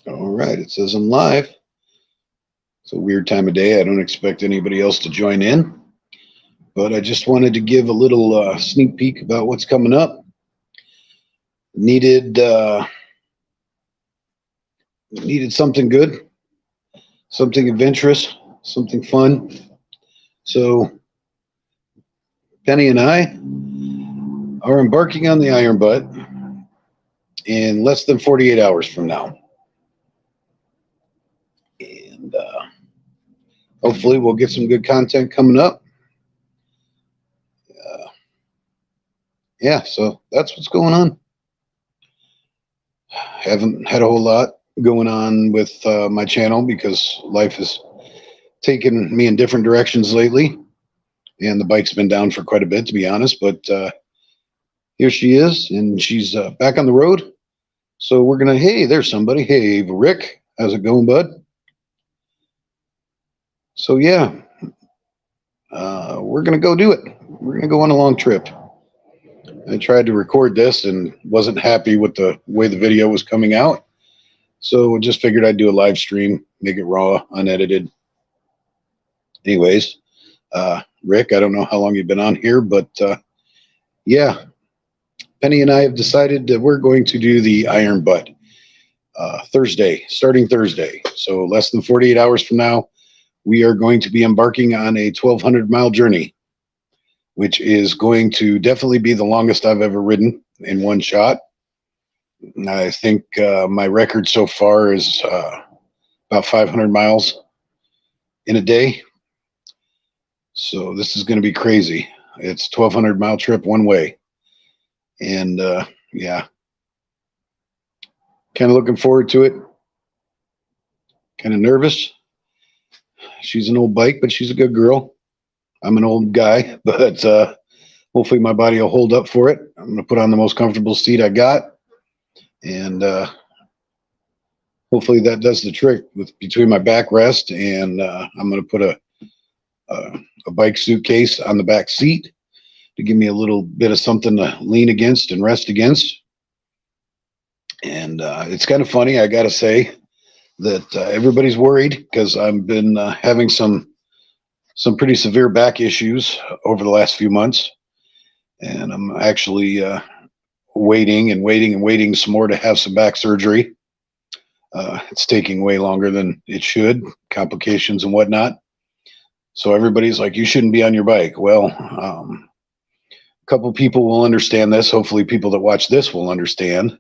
All right, it says I'm live. It's a weird time of day. I don't expect anybody else to join in, but I just wanted to give a little sneak peek about what's coming up. Needed something good, something adventurous, something fun. So Penny and I are embarking on the Iron Butt in less than 48 hours from now. And hopefully we'll get some good content coming up. Yeah, so that's what's going on. Haven't had a whole lot going on with my channel because life has taken me in different directions lately. And the bike's been down for quite a bit, to be honest. But here she is, and she's back on the road. So we're going to, hey, there's somebody. Hey, Rick, how's it going, bud? So, yeah, we're going to go do it. We're going to go on a long trip. I tried to record this and wasn't happy with the way the video was coming out. So just figured I'd do a live stream, make it raw, unedited. Anyways, Rick, I don't know how long you've been on here, but yeah, Penny and I have decided that we're going to do the Iron Butt Thursday, starting Thursday. So less than 48 hours from now, we are going to be embarking on a 1,200-mile journey, which is going to definitely be the longest I've ever ridden in one shot. I think my record so far is about 500 miles in a day. So this is going to be crazy. It's 1,200-mile trip one way. And yeah, kind of looking forward to it. Kind of nervous. She's an old bike, but she's a good girl. I'm an old guy, but hopefully my body will hold up for it. I'm going to put on the most comfortable seat I got. And hopefully that does the trick with between my backrest. And I'm going to put a bike suitcase on the back seat to give me a little bit of something to lean against and rest against. And it's kind of funny, I got to say, that everybody's worried because I've been having some pretty severe back issues over the last few months. And I'm actually waiting some more to have some back surgery. It's taking way longer than it should, complications and whatnot. So everybody's like, you shouldn't be on your bike. Well, a couple people will understand this. Hopefully people that watch this will understand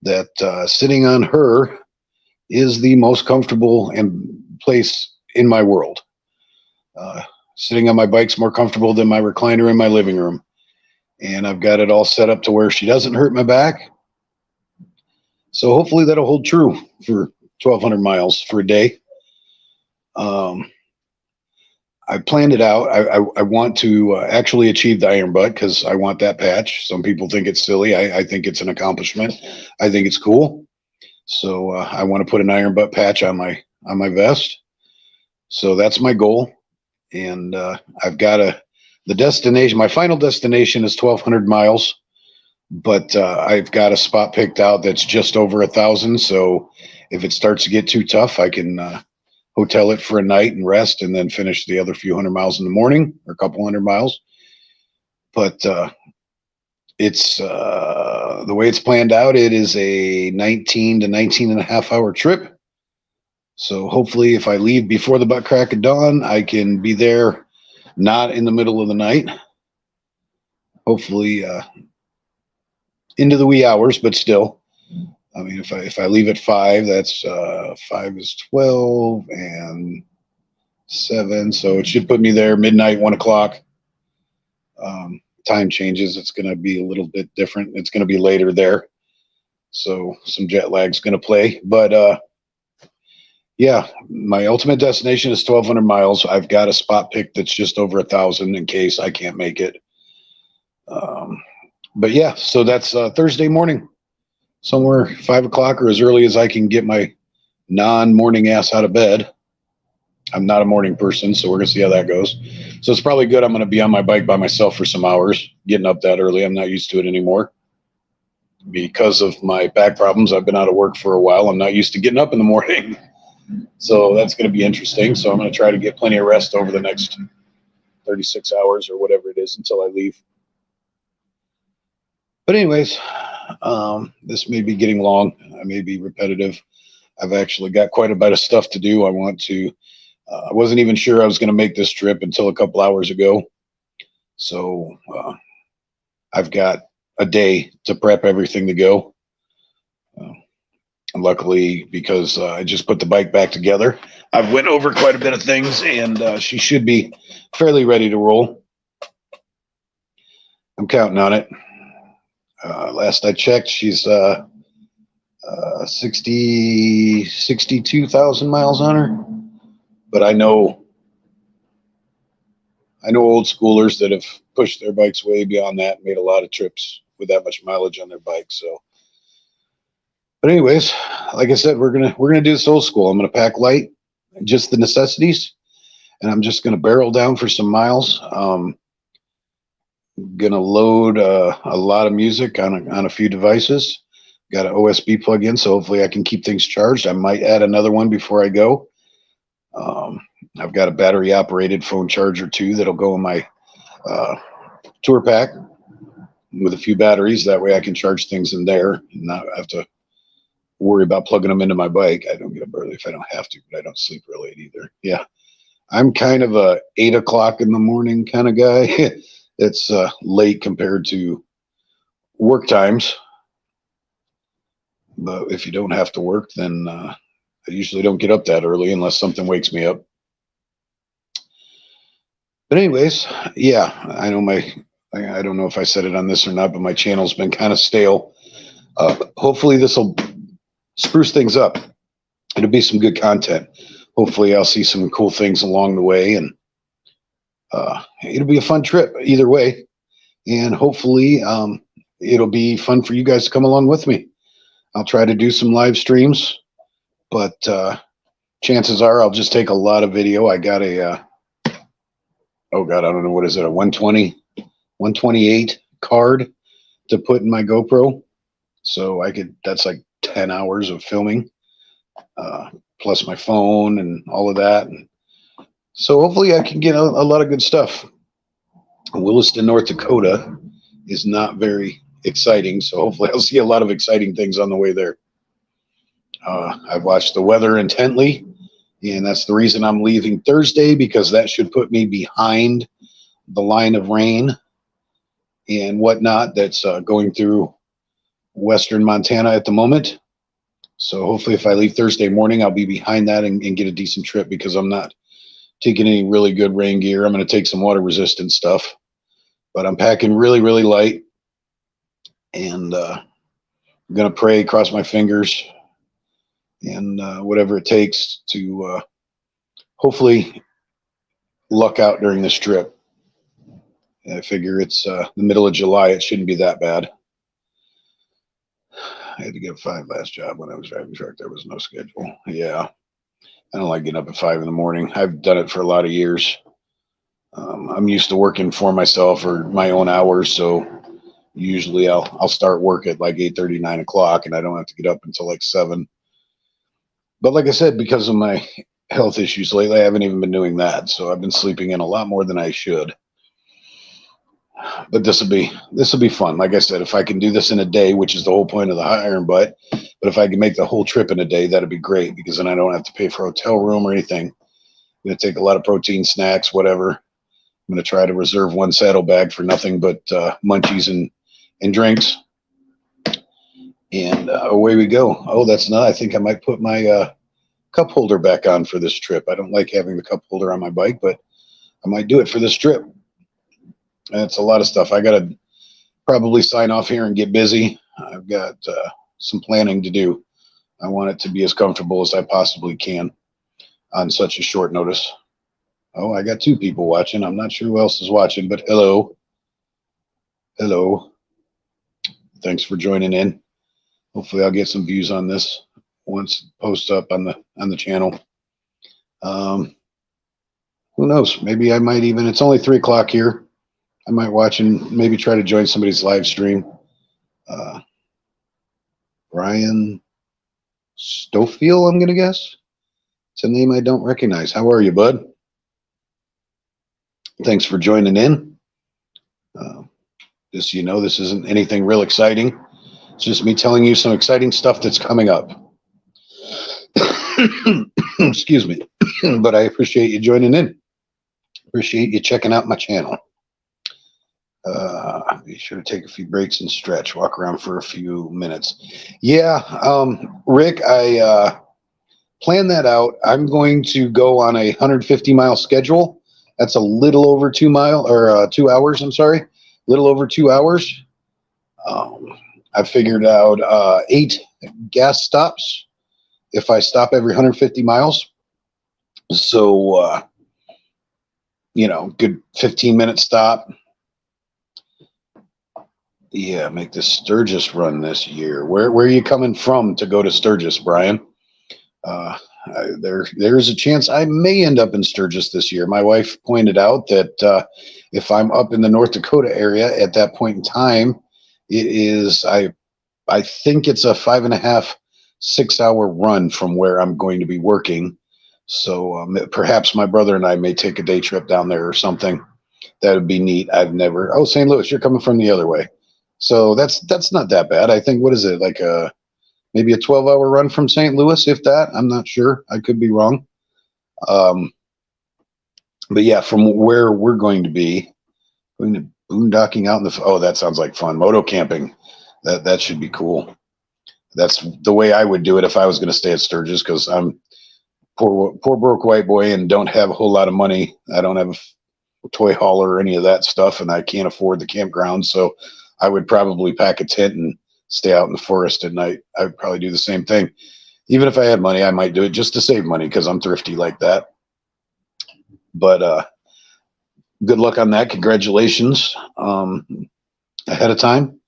that sitting on her is the most comfortable place in my world. Sitting on my bike's more comfortable than my recliner in my living room. And I've got it all set up to where she doesn't hurt my back. So hopefully that'll hold true for 1,200 miles for a day. I planned it out. I want to actually achieve the Iron Butt because I want that patch. Some people think it's silly. I think it's an accomplishment. I think it's cool. So I want to put an Iron Butt patch on my vest. So that's my goal. And I've got the destination. My final destination is 1,200 miles, but I've got a spot picked out that's just over 1,000. So if it starts to get too tough, I can hotel it for a night and rest, and then finish the other few hundred miles in the morning, or a couple hundred miles. But it's the way it's planned out. It is a 19 to 19 and a half hour trip. So hopefully if I leave before the butt crack of dawn, I can be there not in the middle of the night. Hopefully into the wee hours, but still. I mean, if I leave at 5, that's 5 is 12 and 7. So it should put me there midnight, 1 o'clock. Time changes. It's going to be a little bit different. It's going to be later there. So some jet lag's going to play. But yeah, my ultimate destination is 1,200 miles. I've got a spot picked that's just over 1,000 in case I can't make it. But yeah, so that's Thursday morning. Somewhere 5 o'clock or as early as I can get my non-morning ass out of bed. I'm not a morning person, so we're going to see how that goes. So it's probably good I'm going to be on my bike by myself for some hours, getting up that early. I'm not used to it anymore. because of my back problems. I've been out of work for a while. I'm not used to getting up in the morning. So that's going to be interesting. So I'm going to try to get plenty of rest over the next 36 hours or whatever it is until I leave. But anyways, this may be getting long. I may be repetitive. I've actually got quite a bit of stuff to do. I wasn't even sure I was going to make this trip until a couple hours ago. So I've got a day to prep everything to go. And luckily, because I just put the bike back together, I've went over quite a bit of things, and she should be fairly ready to roll. I'm counting on it. Last I checked, she's 62,000 miles on her. But I know old schoolers that have pushed their bikes way beyond that, made a lot of trips with that much mileage on their bikes. So, but anyways, like I said, we're gonna do this old school. I'm gonna pack light, just the necessities, and I'm just gonna barrel down for some miles. Gonna load a lot of music on a few devices. Got an OSB plug in, so hopefully I can keep things charged. I might add another one before I go. I've got a battery operated phone charger too that'll go in my tour pack with a few batteries. That way I can charge things in there and not have to worry about plugging them into my bike. I don't get up early if I don't have to, but I don't sleep real late either. Yeah, I'm kind of a 8 o'clock in the morning kind of guy. It's late compared to work times, but if you don't have to work, then I usually don't get up that early unless something wakes me up. But anyways, yeah, I don't know if I said it on this or not, but my channel's been kind of stale. Hopefully this will spruce things up. It'll be some good content. Hopefully I'll see some cool things along the way, and it'll be a fun trip either way. And hopefully it'll be fun for you guys to come along with me. I'll try to do some live streams, but chances are I'll just take a lot of video. I got a oh god, I don't know, what is it, a 128 card to put in my GoPro. So that's like 10 hours of filming, plus my phone and all of that. And so hopefully I can get a lot of good stuff. Williston, North Dakota is not very exciting, so hopefully I'll see a lot of exciting things on the way there. I've watched the weather intently, and that's the reason I'm leaving Thursday, because that should put me behind the line of rain and whatnot that's going through western Montana at the moment. So hopefully if I leave Thursday morning, I'll be behind that and get a decent trip, because I'm not taking any really good rain gear. I'm going to take some water resistant stuff, but I'm packing really, really light, and I'm going to pray, cross my fingers, and whatever it takes to hopefully luck out during this trip. I figure it's the middle of July. It shouldn't be that bad. I had to get a 5 last job when I was driving truck. There was no schedule. Yeah. I don't like getting up at 5 in the morning. I've done it for a lot of years. I'm used to working for myself or my own hours. So usually I'll start work at like 8:30, 9 o'clock, and I don't have to get up until like 7. But like I said, because of my health issues lately, I haven't even been doing that. So I've been sleeping in a lot more than I should. But this will be fun. Like I said, if I can do this in a day, which is the whole point of the hot iron butt, but if I can make the whole trip in a day, that'd be great, because then I don't have to pay for a hotel room or anything. I'm going to take a lot of protein snacks, whatever. I'm going to try to reserve one saddlebag for nothing but munchies and drinks. And away we go. Oh, that's not. I think I might put my cup holder back on for this trip. I don't like having the cup holder on my bike, but I might do it for this trip. That's a lot of stuff. I got to probably sign off here and get busy. I've got some planning to do. I want it to be as comfortable as I possibly can on such a short notice. Oh, I got 2 people watching. I'm not sure who else is watching, but hello. Hello. Thanks for joining in. Hopefully I'll get some views on this once it posts up on the channel. Who knows? Maybe I might even, it's only 3 o'clock here. I might watch and maybe try to join somebody's live stream. Brian Stofield, I'm going to guess. It's a name I don't recognize. How are you, bud? Thanks for joining in. Just so you know, this isn't anything real exciting. It's just me telling you some exciting stuff that's coming up. Excuse me. But I appreciate you joining in. Appreciate you checking out my channel. Be sure to take a few breaks and stretch. Walk around for a few minutes. Yeah, Rick, I planned that out. I'm going to go on a 150-mile schedule. That's a little over 2 hours. I'm sorry, a little over 2 hours. I figured out 8 gas stops if I stop every 150 miles. So, good 15-minute stop. Yeah, make the Sturgis run this year. Where are you coming from to go to Sturgis, Brian? There's a chance I may end up in Sturgis this year. My wife pointed out that if I'm up in the North Dakota area at that point in time, it is I think it's a 5.5, 6 hour run from where I'm going to be working. So perhaps my brother and I may take a day trip down there or something. That would be neat. Oh, St. Louis, you're coming from the other way. So that's not that bad. I think, what is it, like maybe a 12-hour run from St. Louis, if that. I'm not sure. I could be wrong. But yeah, from where we're going to be, going to boondocking out in oh, that sounds like fun. Moto camping. That should be cool. That's the way I would do it if I was going to stay at Sturgis, because I'm poor broke white boy and don't have a whole lot of money. I don't have a toy hauler or any of that stuff, and I can't afford the campground. So I would probably pack a tent and stay out in the forest at night. I would probably do the same thing. Even if I had money, I might do it just to save money because I'm thrifty like that. But good luck on that. Congratulations ahead of time.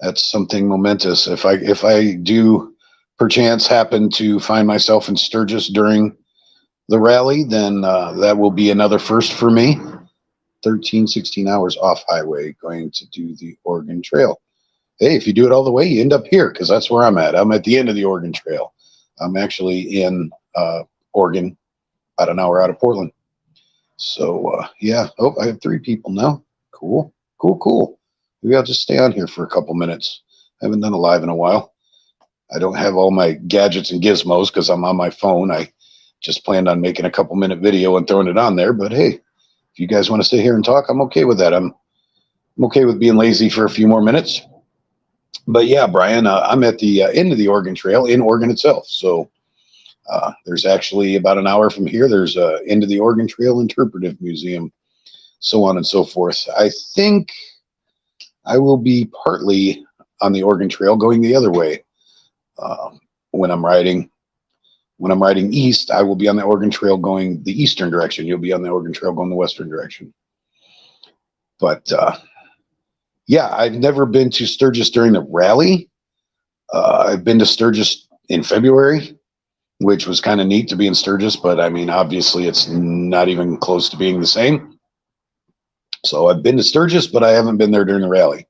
That's something momentous. If I do perchance happen to find myself in Sturgis during the rally, then that will be another first for me. 16 hours off highway going to do the Oregon Trail. Hey, if you do it all the way, you end up here, because that's where I'm at. I'm at the end of the Oregon Trail. I'm actually in Oregon, about an hour out of Portland. So yeah. Oh, I have 3 people now. Cool. Maybe I'll just stay on here for a couple minutes. I haven't done a live in a while. I don't have all my gadgets and gizmos because I'm on my phone. I just planned on making a couple-minute video and throwing it on there. But hey, if you guys want to sit here and talk, I'm okay with that. I'm okay with being lazy for a few more minutes. But yeah, Brian, I'm at the end of the Oregon Trail in Oregon itself. So there's actually about an hour from here, there's end of the Oregon Trail Interpretive Museum, so on and so forth. I think I will be partly on the Oregon Trail going the other way. When I'm riding east, I will be on the Oregon Trail going the eastern direction. You'll be on the Oregon Trail going the western direction. But yeah, I've never been to Sturgis during the rally. I've been to Sturgis in February, which was kind of neat to be in Sturgis, but I mean, obviously it's not even close to being the same. So I've been to Sturgis, but I haven't been there during the rally.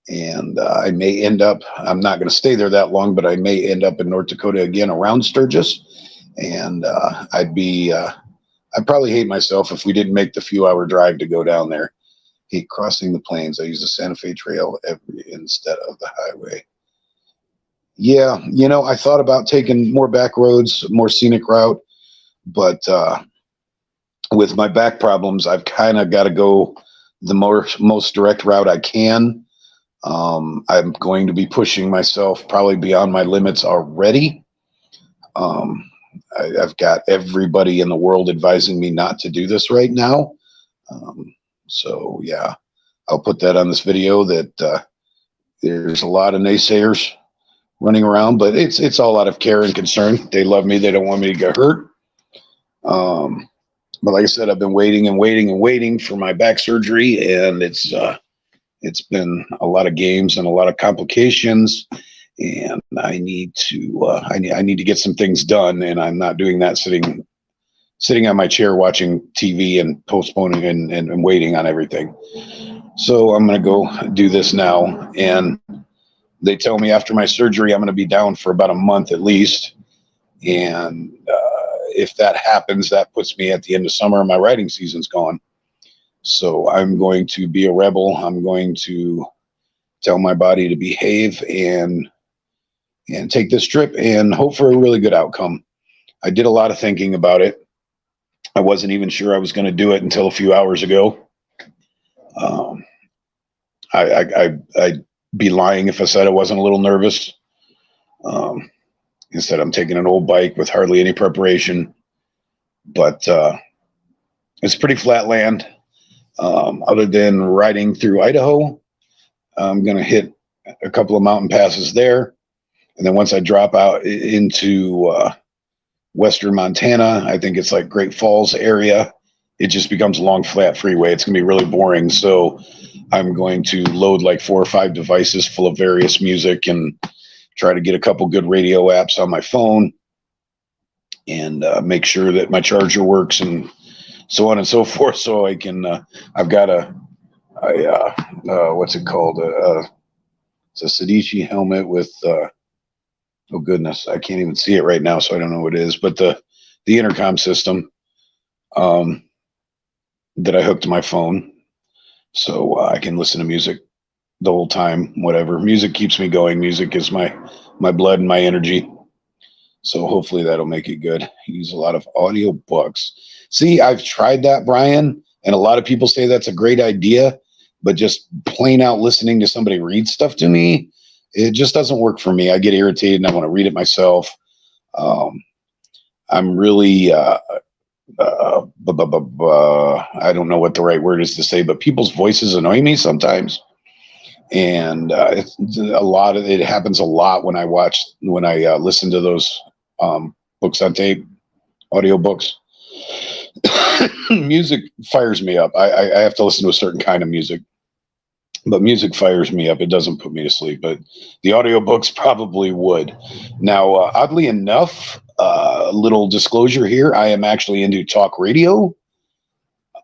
And I may end up, I'm not going to stay there that long, but I may end up in North Dakota again around Sturgis. And I'd probably hate myself if we didn't make the few-hour drive to go down there. Hate crossing the plains. I use the Santa Fe Trail instead of the highway. Yeah, I thought about taking more back roads, more scenic route, but with my back problems, I've kind of got to go the most direct route I can. I'm going to be pushing myself probably beyond my limits already. I've got everybody in the world advising me not to do this right now. So yeah, I'll put that on this video that there's a lot of naysayers running around, but it's all out of care and concern. They love me. They don't want me to get hurt. But like I said, I've been waiting for my back surgery, and it's been a lot of games and a lot of complications, and I need to get some things done, and I'm not doing that sitting on my chair watching TV and postponing and waiting on everything. So I'm going to go do this now. And They tell me after my surgery, I'm going to be down for about a month at least. And if that happens, that puts me at the end of summer and my riding season's gone. So I'm going to be a rebel. I'm going to tell my body to behave and take this trip and hope for a really good outcome. I did a lot of thinking about it. I wasn't even sure I was going to do it until a few hours ago. I'd be lying if I said I wasn't a little nervous. Instead, I'm taking an old bike with hardly any preparation, but it's pretty flat land. Other than riding through Idaho, I'm going to hit a couple of mountain passes there. And then once I drop out into western Montana, I think it's like Great Falls area, it just becomes a long flat freeway. It's going to be really boring. So I'm going to load like 4 or 5 devices full of various music and try to get a couple good radio apps on my phone and make sure that my charger works and so on and so forth. So I can, I've got what's it called? It's a Sedici helmet with, oh goodness, I can't even see it right now, so I don't know what it is. But the intercom system that I hooked to my phone, so I can listen to music the whole time. Whatever, music keeps me going. Music is my blood and my energy. So hopefully that'll make it good. Use a lot of audio books. See, I've tried that, Brian, and a lot of people say that's a great idea, but just plain out listening to somebody read stuff to me, it just doesn't work for me. I get irritated and I want to read it myself. I'm really, I don't know what the right word is to say, but people's voices annoy me sometimes. And it's a lot of it happens a lot when I listen to those books on tape, audio books. Music fires me up. I have to listen to a certain kind of music. But music fires me up. It doesn't put me to sleep, but the audiobooks probably would. Now, oddly enough, little disclosure here, I am actually into talk radio,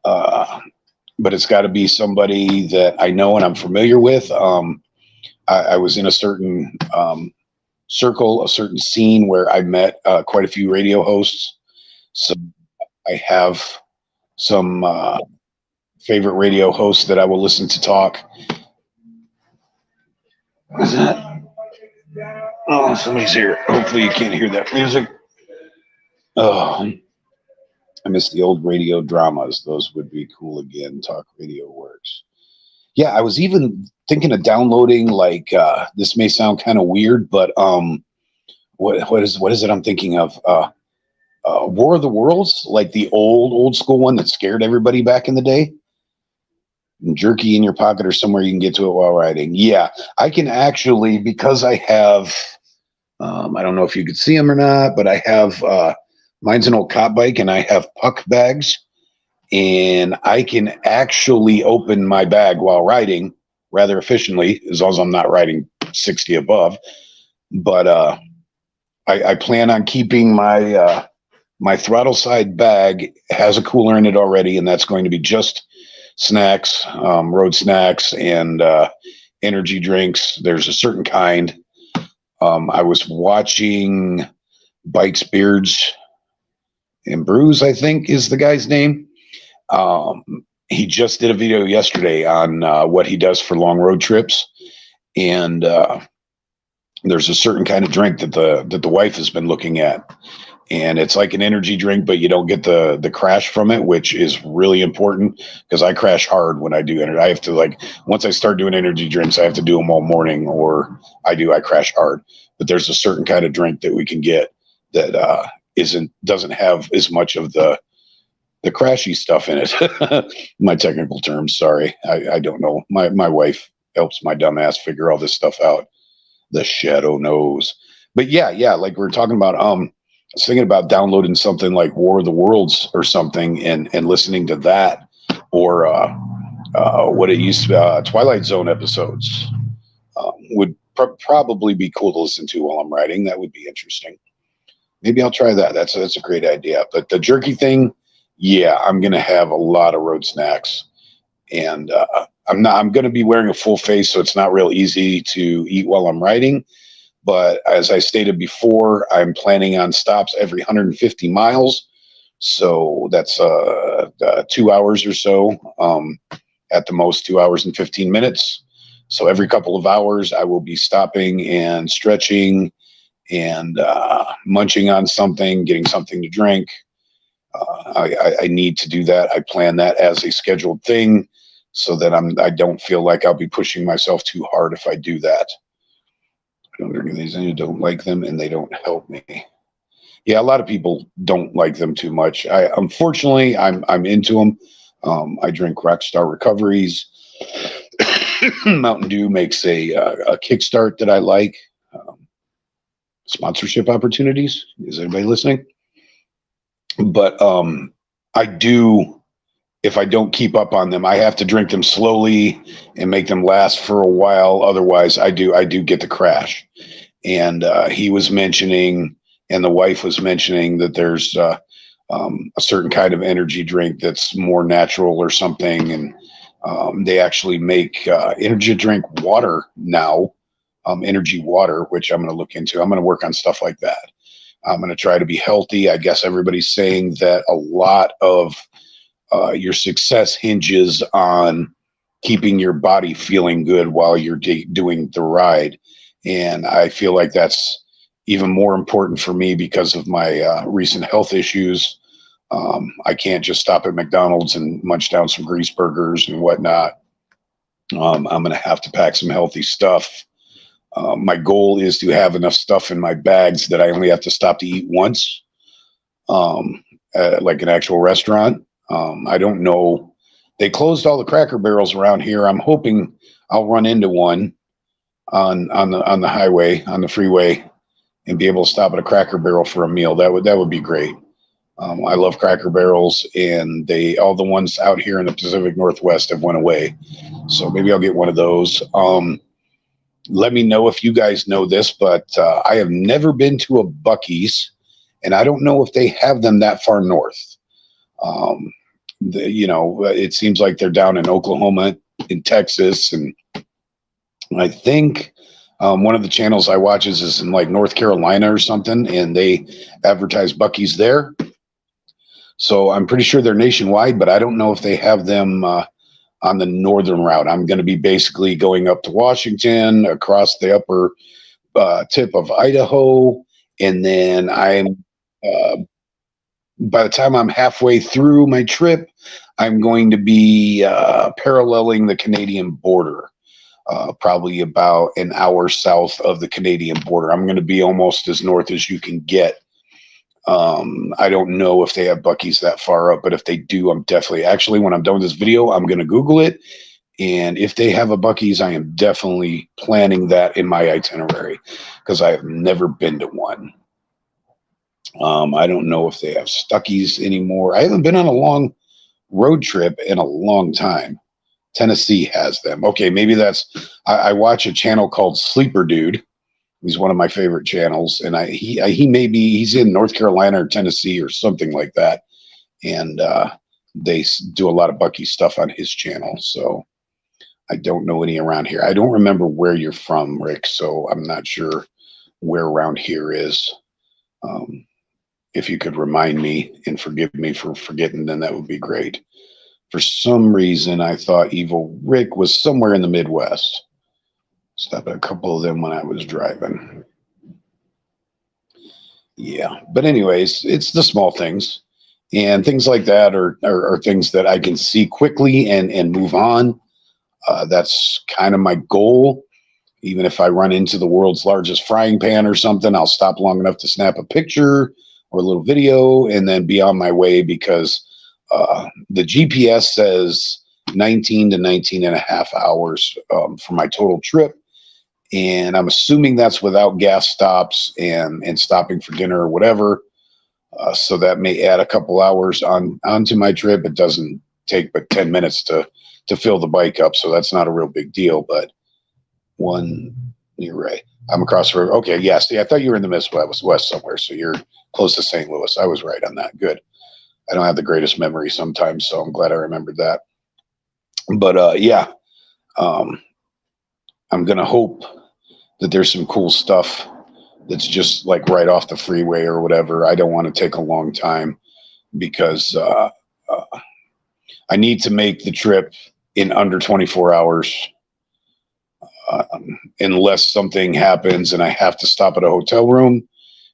but it's got to be somebody that I know and I'm familiar with. I was in a certain circle, a certain scene where I met quite a few radio hosts. So I have some favorite radio hosts that I will listen to talk. What is that? Oh, somebody's here. Hopefully you can't hear that music. Oh, I miss the old radio dramas. Those would be cool again. Talk radio works. Yeah, I was even thinking of downloading, like, this may sound kind of weird, but what is it I'm thinking of? War of the Worlds, like the old school one that scared everybody back in the day. Jerky in your pocket or somewhere you can get to it while riding. Yeah, I can actually, because I have, I don't know if you could see them or not, but I have, mine's an old cop bike and I have puck bags, and I can actually open my bag while riding rather efficiently, as long as I'm not riding 60 above. But I plan on keeping my my throttle side bag has a cooler in it already, and that's going to be just snacks, road snacks, and energy drinks. There's a certain kind. I was watching Bikes, Beards, and Brews, I think is the guy's name. He just did a video yesterday on what he does for long road trips, and there's a certain kind of drink that the wife has been looking at, and it's like an energy drink, but you don't get the crash from it, which is really important because I crash hard when I do energy. I have to, like, once I start doing energy drinks, I have to do them all morning, or I crash hard. But there's a certain kind of drink that we can get that doesn't have as much of the crashy stuff in it. My technical terms, sorry. I don't know. My wife helps my dumb ass figure all this stuff out. The shadow knows. But yeah, like we were talking about, I was thinking about downloading something like War of the Worlds or something and listening to that, or what it used to be, Twilight Zone episodes would probably be cool to listen to while I'm riding. That would be interesting. Maybe I'll try that. That's a great idea. But the jerky thing, yeah, I'm going to have a lot of road snacks. And I'm going to be wearing a full face, so it's not real easy to eat while I'm riding. But as I stated before, I'm planning on stops every 150 miles. So that's 2 hours or so, at the most 2 hours and 15 minutes. So every couple of hours, I will be stopping and stretching and munching on something, getting something to drink. I need to do that. I plan that as a scheduled thing so that I don't feel like I'll be pushing myself too hard if I do that. I don't drink these, and I don't like them, and they don't help me. Yeah, a lot of people don't like them too much. Unfortunately, I'm into them. I drink Rockstar Recoveries. Mountain Dew makes a kickstart that I like. Sponsorship opportunities. Is anybody listening? But I do, if I don't keep up on them, I have to drink them slowly and make them last for a while. Otherwise, I do get the crash. And he was mentioning, and the wife was mentioning that there's a certain kind of energy drink that's more natural or something. And they actually make energy drink water now, energy water, which I'm going to look into. I'm going to work on stuff like that. I'm going to try to be healthy. I guess everybody's saying that a lot of your success hinges on keeping your body feeling good while you're doing the ride. And I feel like that's even more important for me because of my recent health issues. I can't just stop at McDonald's and munch down some grease burgers and whatnot. I'm going to have to pack some healthy stuff. My goal is to have enough stuff in my bags that I only have to stop to eat once, like an actual restaurant. I don't know. They closed all the Cracker Barrels around here. I'm hoping I'll run into one on the highway, on the freeway, and be able to stop at a Cracker Barrel for a meal. That would be great. I love Cracker Barrels, and all the ones out here in the Pacific Northwest have went away. So maybe I'll get one of those. Let me know if you guys know this, but I have never been to a Buc-ee's, and I don't know if they have them that far north. It seems like they're down in Oklahoma, in Texas, and I think one of the channels I watch is in like North Carolina or something, and they advertise Buc-ee's there. So I'm pretty sure they're nationwide, but I don't know if they have them on the northern route. I'm going to be basically going up to Washington, across the upper tip of Idaho, and then by the time I'm halfway through my trip, I'm going to be paralleling the Canadian border, probably about an hour south of the Canadian border. I'm going to be almost as north as you can get. I don't know if they have Buc-ee's that far up, but if they do, I'm definitely, actually, when I'm done with this video, I'm going to Google it. And if they have a Buc-ee's, I am definitely planning that in my itinerary because I have never been to one. I don't know if they have Stuckey's anymore. I haven't been on a long road trip in a long time. Tennessee has them. Okay, maybe I watch a channel called Sleeper Dude. He's one of my favorite channels, and he's in North Carolina or Tennessee or something like that, and they do a lot of Buc-ee's stuff on his channel. So I don't know any around here. I don't remember where you're from, Rick, so I'm not sure where around here is. If you could remind me and forgive me for forgetting, then that would be great. For some reason, I thought Evil Rick was somewhere in the Midwest. Stopped at a couple of them when I was driving. Yeah, but anyways, it's the small things, and things like that are things that I can see quickly and move on. That's kind of my goal. Even if I run into the world's largest frying pan or something, I'll stop long enough to snap a picture or a little video and then be on my way, because the GPS says 19 to 19 and a half hours for my total trip. And I'm assuming that's without gas stops and stopping for dinner or whatever. So that may add a couple hours onto my trip. It doesn't take but 10 minutes to fill the bike up. So that's not a real big deal, but you're right. I'm across the river. Okay. Yeah. See, I thought you were in the Midwest somewhere. So you're close to St. Louis. I was right on that. Good. I don't have the greatest memory sometimes, so I'm glad I remembered that. But yeah, Um, I'm going to hope that there's some cool stuff that's just like right off the freeway or whatever. I don't want to take a long time because I need to make the trip in under 24 hours. Unless something happens and I have to stop at a hotel room.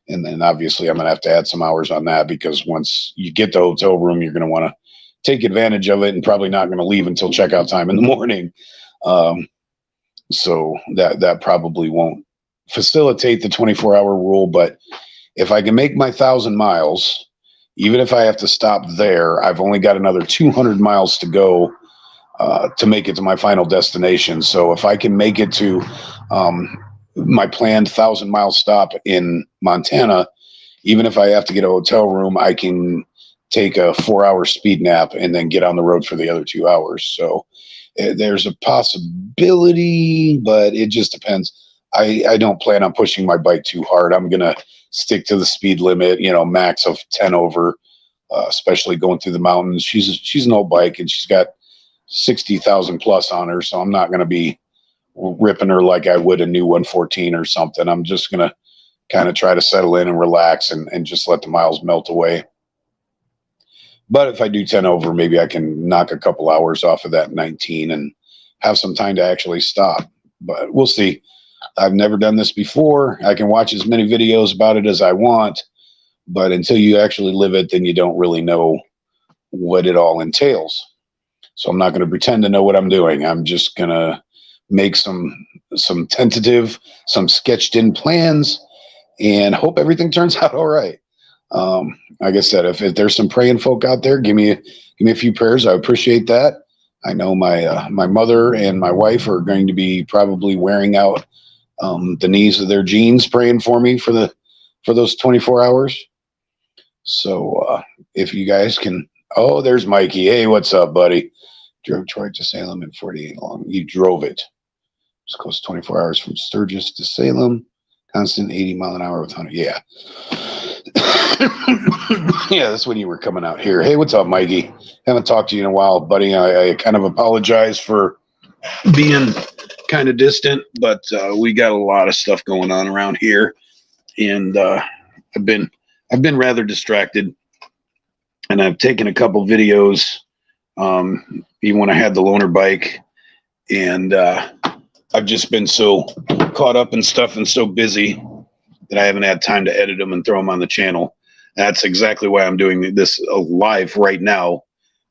And then obviously I'm going to have to add some hours on that because once you get the hotel room, you're going to want to take advantage of it and probably not going to leave until checkout time in the morning. So that probably won't facilitate the 24-hour rule. But if I can make my 1,000 miles, even if I have to stop there, I've only got another 200 miles to go to make it to my final destination. So if I can make it to my planned 1,000-mile stop in Montana, even if I have to get a hotel room, I can take a 4-hour speed nap and then get on the road for the other 2 hours. So there's a possibility, but it just depends. I don't plan on pushing my bike too hard. I'm going to stick to the speed limit, max of 10 over, especially going through the mountains. She's an old bike and she's got 60,000 plus on her. So I'm not going to be ripping her like I would a new 114 or something. I'm just going to kind of try to settle in and relax and just let the miles melt away. But if I do 10 over, maybe I can knock a couple hours off of that 19 and have some time to actually stop. But we'll see. I've never done this before. I can watch as many videos about it as I want, but until you actually live it, then you don't really know what it all entails. So I'm not going to pretend to know what I'm doing. I'm just going to make some tentative, some sketched in plans and hope everything turns out all right. Like I said, if there's some praying folk out there, give me a few prayers. I appreciate that. I know my mother and my wife are going to be probably wearing out the knees of their jeans praying for me for those 24 hours. So if you guys can, there's Mikey. Hey, what's up, buddy? Drove Troy to Salem in 48 long. You drove it. It's close to 24 hours from Sturgis to Salem. Constant 80 mile an hour with 100. Yeah. Yeah, that's when you were coming out here. Hey, what's up, Mikey? Haven't talked to you in a while, buddy. I kind of apologize for being kind of distant, but we got a lot of stuff going on around here, and I've been rather distracted, and I've taken a couple videos, even when I had the loaner bike, and I've just been so caught up in stuff and so busy that I haven't had time to edit them and throw them on the channel. That's exactly why I'm doing this live right now,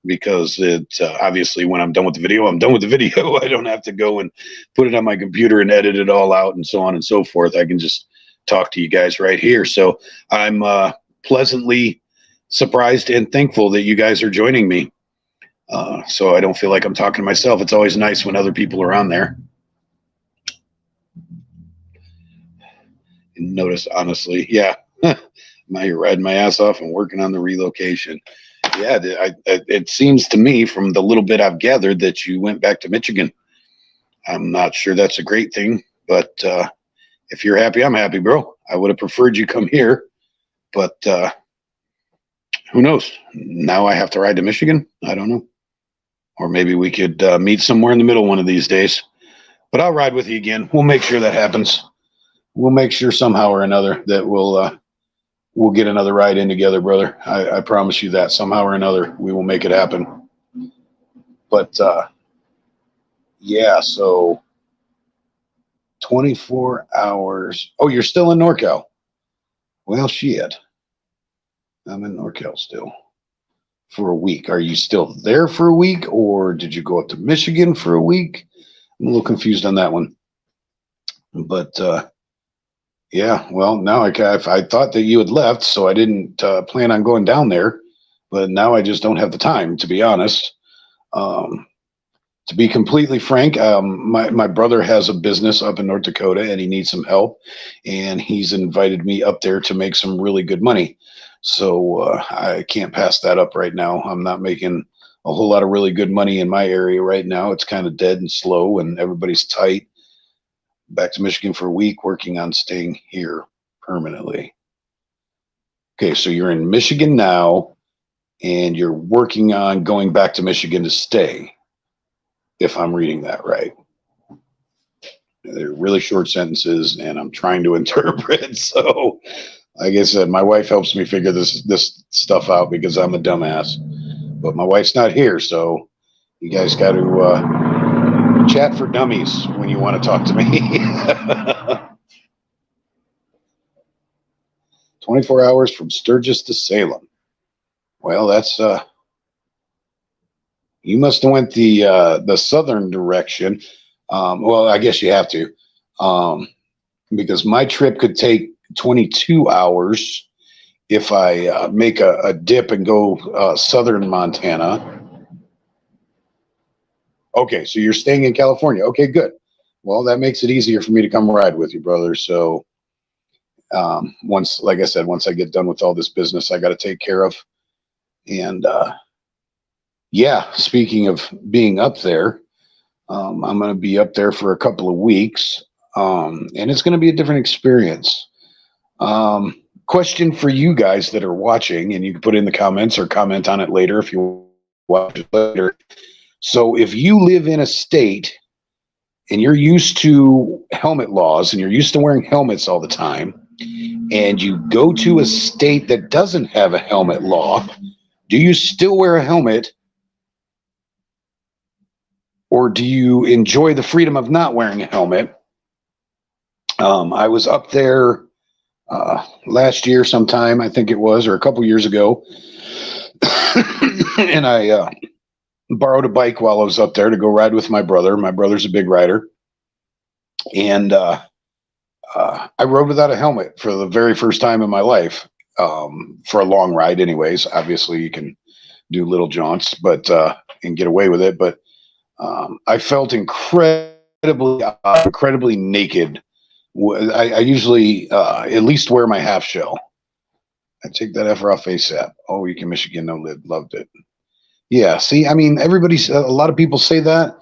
because it obviously when I'm done with the video, I'm done with the video. I don't have to go and put it on my computer and edit it all out and so on and so forth. I can just talk to you guys right here. So I'm pleasantly surprised and thankful that you guys are joining me. So I don't feel like I'm talking to myself. It's always nice when other people are on there. And notice, honestly, yeah, I'm out here riding my ass off and working on the relocation. Yeah, it seems to me from the little bit I've gathered that you went back to Michigan. I'm not sure that's a great thing, but if you're happy, I'm happy, bro. I would have preferred you come here, but who knows? Now I have to ride to Michigan. I don't know. Or maybe we could meet somewhere in the middle one of these days. But I'll ride with you again. We'll make sure that happens. We'll make sure somehow or another that we'll get another ride in together, brother. I promise you that somehow or another we will make it happen. But yeah, so 24 hours. Oh, you're still in NorCal. Well, shit. I'm in NorCal still for a week. Are you still there for a week, or did you go up to Michigan for a week? I'm a little confused on that one. But yeah, well, now I thought that you had left, so I didn't plan on going down there. But now I just don't have the time, to be honest. To be completely frank, my brother has a business up in North Dakota, and he needs some help. And he's invited me up there to make some really good money. So I can't pass that up right now. I'm not making a whole lot of really good money in my area right now. It's kind of dead and slow, and everybody's tight. Back to Michigan for a week, working on staying here permanently. Okay, so you're in Michigan now, and you're working on going back to Michigan to stay, if I'm reading that right. They're really short sentences, and I'm trying to interpret. So, like I said, my wife helps me figure this stuff out because I'm a dumbass. But my wife's not here, so you guys got to chat for dummies when you want to talk to me. 24 hours from Sturgis to Salem. Well, that's you must have went the southern direction. Well, I guess you have to, because my trip could take 22 hours if I make a dip and go southern Montana. Okay, so you're staying in California. Okay, good. Well, that makes it easier for me to come ride with you, brother. So once, like I said, once I get done with all this business I got to take care of, and yeah, speaking of being up there, I'm going to be up there for a couple of weeks, and it's going to be a different experience. Question for you guys that are watching, and you can put it in the comments or comment on it later if you watch it later. So if you live in a state and you're used to helmet laws and you're used to wearing helmets all the time, and you go to a state that doesn't have a helmet law, do you still wear a helmet, or do you enjoy the freedom of not wearing a helmet? I was up there last year sometime, I think it was, or a couple years ago, and I borrowed a bike while I was up there to go ride with my brother. My brother's a big rider, and I rode without a helmet for the very first time in my life, for a long ride. Anyways, obviously you can do little jaunts, but and get away with it. But I felt incredibly naked. I usually at least wear my half shell. I take that effort off ASAP. Oh, you can Michigan no lid. Loved it. Yeah. See, I mean, a lot of people say that,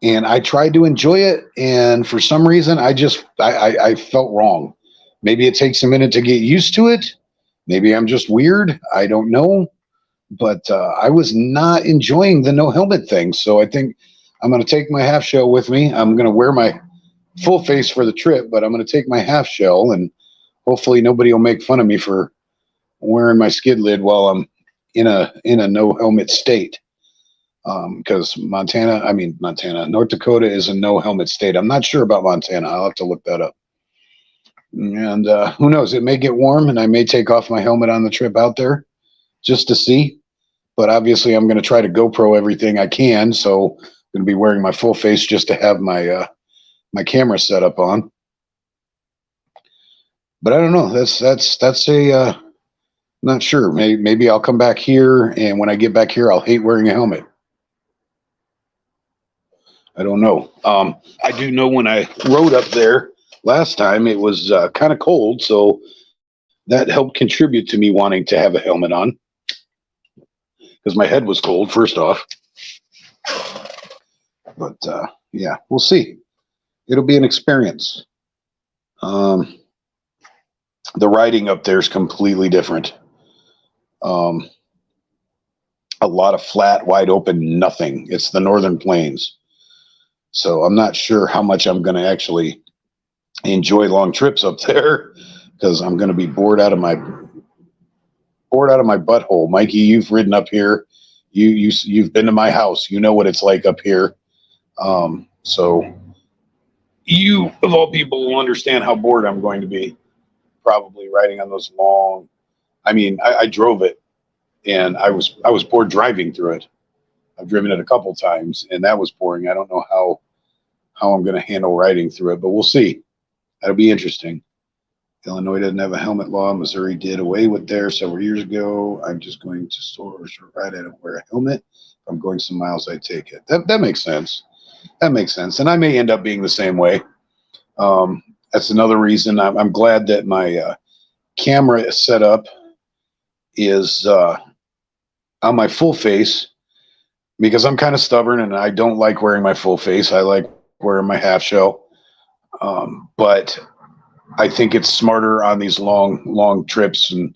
and I tried to enjoy it, and for some reason, I felt wrong. Maybe it takes a minute to get used to it. Maybe I'm just weird. I don't know, but I was not enjoying the no helmet thing. So I think I'm going to take my half shell with me. I'm going to wear my full face for the trip, but I'm going to take my half shell, and hopefully nobody will make fun of me for wearing my skid lid while I'm in a no helmet state. Because North Dakota is a no helmet state. I'm not sure about Montana. I'll have to look that up. And who knows? It may get warm, and I may take off my helmet on the trip out there just to see. But obviously, I'm going to try to GoPro everything I can. So I'm going to be wearing my full face just to have my my camera set up on. But I don't know. That's a not sure. Maybe I'll come back here, and when I get back here, I'll hate wearing a helmet. I don't know. I do know when I rode up there last time, it was kind of cold, so that helped contribute to me wanting to have a helmet on, because my head was cold, first off. But yeah, we'll see. It'll be an experience. The riding up there is completely different. A lot of flat, wide open, nothing. It's the Northern Plains. So I'm not sure how much I'm going to actually enjoy long trips up there, because I'm going to be bored out of my butthole. Mikey, you've ridden up here. You've been to my house. You know what it's like up here. So you, of all people, will understand how bored I'm going to be probably riding on those long. I mean, I drove it, and I was bored driving through it. I've driven it a couple times, and that was boring. I don't know how I'm going to handle riding through it, but we'll see. That'll be interesting. Illinois doesn't have a helmet law. Missouri did away with theirs several years ago. I'm just going to stores or ride. I don't wear a helmet. If I'm going some miles, I take it. That makes sense. That makes sense. And I may end up being the same way. That's another reason I'm glad that my camera setup is on my full face, because I'm kind of stubborn and I don't like wearing my full face. I like wearing my half shell. But I think it's smarter on these long trips, and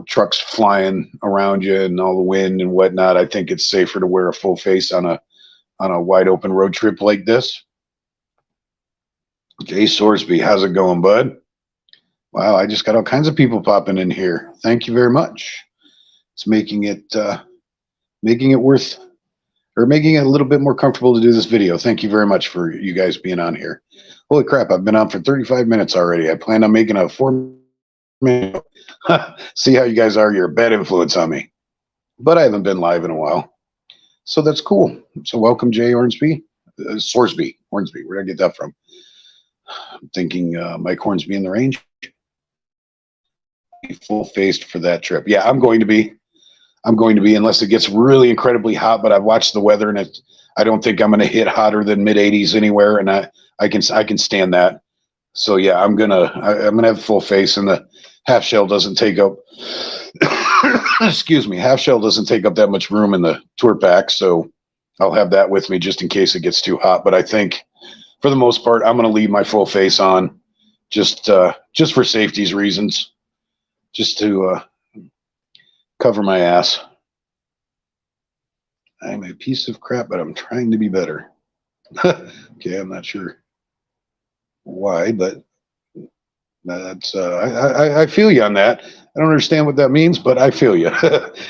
trucks flying around you and all the wind and whatnot. I think it's safer to wear a full face on a wide open road trip like this. Jay Sorsby, how's it going, bud? Wow, I just got all kinds of people popping in here. Thank you very much. It's making it worth or making it a little bit more comfortable to do this video. Thank you very much for you guys being on here. Holy crap, I've been on for 35 minutes already. I plan on making a 4-minute. See how you guys are. You're a bad influence on me. But I haven't been live in a while. So that's cool. So welcome, Jay Hornsby. Sorsby. Hornsby. Where did I get that from? I'm thinking Mike Hornsby in the range. Full faced for that trip. Yeah, I'm going to be. Unless it gets really incredibly hot. But I've watched the weather, and I don't think I'm going to hit hotter than mid 80s anywhere, and I can stand that. So yeah, I'm gonna have full face, and the half shell doesn't take up. Excuse me, half shell doesn't take up that much room in the tour pack, so I'll have that with me just in case it gets too hot. But I think for the most part, I'm going to leave my full face on, just for safety's reasons, just to cover my ass. I'm a piece of crap, but I'm trying to be better. Okay, I'm not sure why, but that's I feel you on that. I don't understand what that means, but I feel you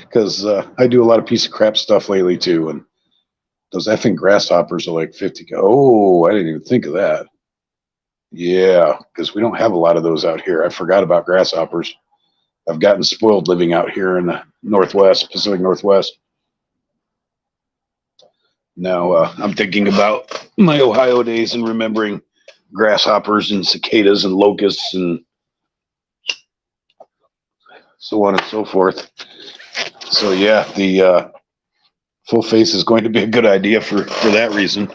because I do a lot of piece of crap stuff lately too, and those effing grasshoppers are like 50. Oh, I didn't even think of that. Yeah, because we don't have a lot of those out here. I forgot about grasshoppers. I've gotten spoiled living out here in the Northwest, Pacific Northwest. Now I'm thinking about my Ohio days and remembering grasshoppers and cicadas and locusts and so on and so forth. So yeah, the full face is going to be a good idea for that reason.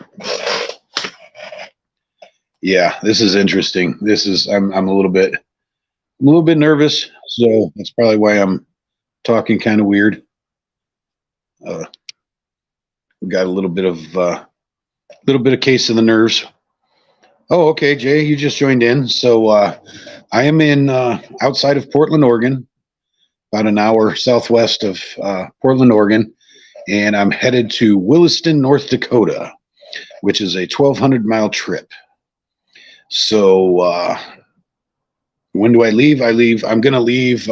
Yeah, this is interesting. I'm a little bit nervous, so that's probably why I'm talking kind of weird. We got a little bit of case of the nerves. Oh, okay, Jay, you just joined in. So I am in outside of Portland, Oregon, about an hour southwest of Portland, Oregon, and I'm headed to Williston, North Dakota, which is a 1,200-mile trip. So when do I leave? I'm going to leave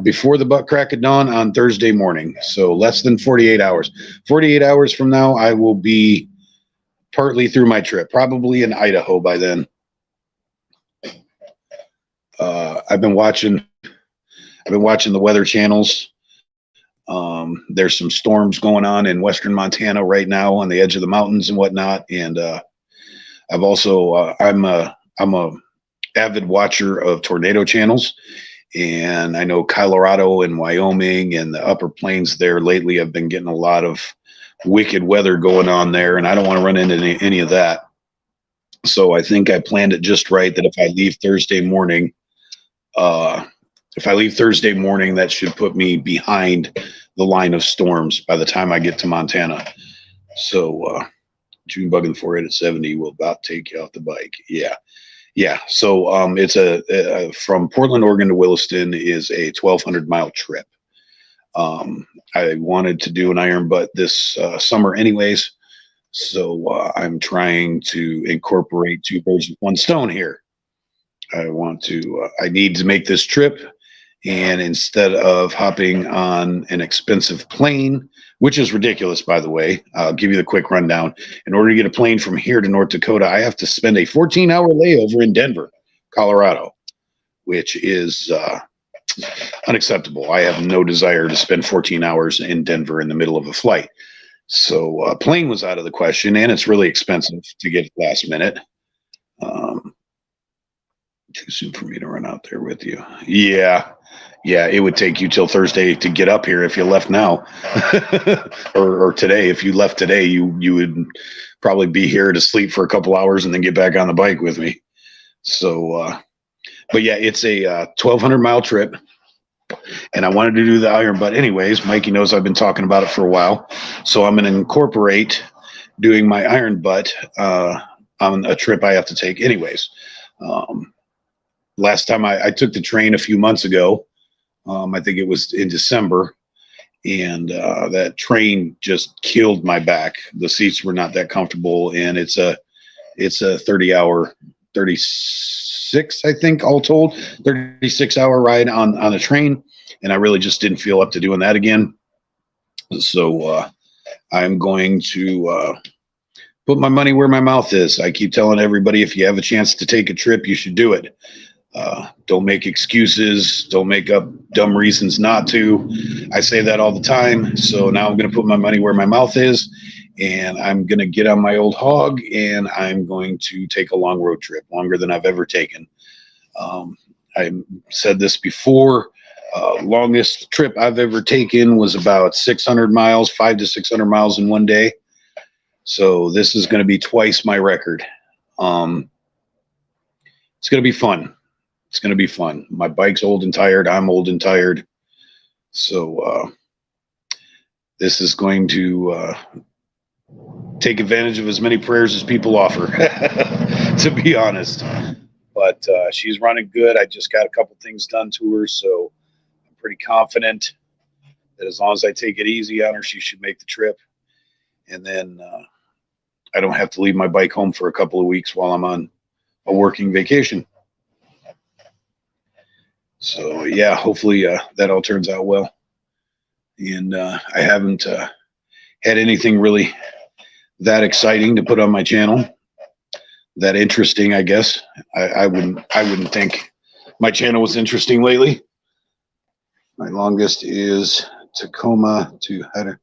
before the butt crack of dawn on Thursday morning. So less than 48 hours. 48 hours from now, I will be partly through my trip, probably in Idaho by then. I've been watching the weather channels. There's some storms going on in western Montana right now on the edge of the mountains and whatnot. And I've also I'm a avid watcher of tornado channels, and I know Colorado and Wyoming and the upper plains there lately have been getting a lot of wicked weather going on there, and I don't want to run into any of that. So I think I planned it just right that if I leave Thursday morning, that should put me behind the line of storms by the time I get to Montana. So June bugging 4 at 70 will about take you off the bike. Yeah. So it's from Portland, Oregon to Williston is a 1,200-mile trip. I wanted to do an iron butt this summer anyways, so I'm trying to incorporate two birds with one stone here. I need to make this trip, and instead of hopping on an expensive plane, which is ridiculous, by the way, I'll give you the quick rundown. In order to get a plane from here to North Dakota, I have to spend a 14-hour layover in Denver, Colorado, which is unacceptable. I have no desire to spend 14 hours in Denver in the middle of a flight. So a plane was out of the question, and it's really expensive to get last minute. Too soon for me to run out there with you. Yeah, it would take you till Thursday to get up here if you left now. or today. If you left today, you would probably be here to sleep for a couple hours and then get back on the bike with me. So but yeah, it's a 1,200-mile trip, and I wanted to do the iron butt anyways. Mikey knows I've been talking about it for a while, so I'm going to incorporate doing my iron butt on a trip I have to take anyways. Last time I took the train a few months ago, I think it was in December, and that train just killed my back. The seats were not that comfortable, and it's a It's a 36, I think, all told, 36-hour ride on a train. And I really just didn't feel up to doing that again. So I'm going to put my money where my mouth is. I keep telling everybody, if you have a chance to take a trip, you should do it. Don't make excuses. Don't make up dumb reasons not to. I say that all the time. So now I'm going to put my money where my mouth is, and I'm going to get on my old hog, and I'm going to take a long road trip, longer than I've ever taken. I said this before. Longest trip I've ever taken was about 600 miles, 500 to 600 miles in one day. So this is going to be twice my record. It's going to be fun. It's going to be fun. My bike's old and tired. I'm old and tired. So this is going to take advantage of as many prayers as people offer, to be honest. But she's running good. I just got a couple things done to her, so I'm pretty confident that as long as I take it easy on her, she should make the trip. And then I don't have to leave my bike home for a couple of weeks while I'm on a working vacation. So yeah, hopefully that all turns out well. And I haven't had anything really that exciting to put on my channel. That interesting, I guess. I wouldn't think my channel was interesting lately. My longest is Tacoma to Hatter.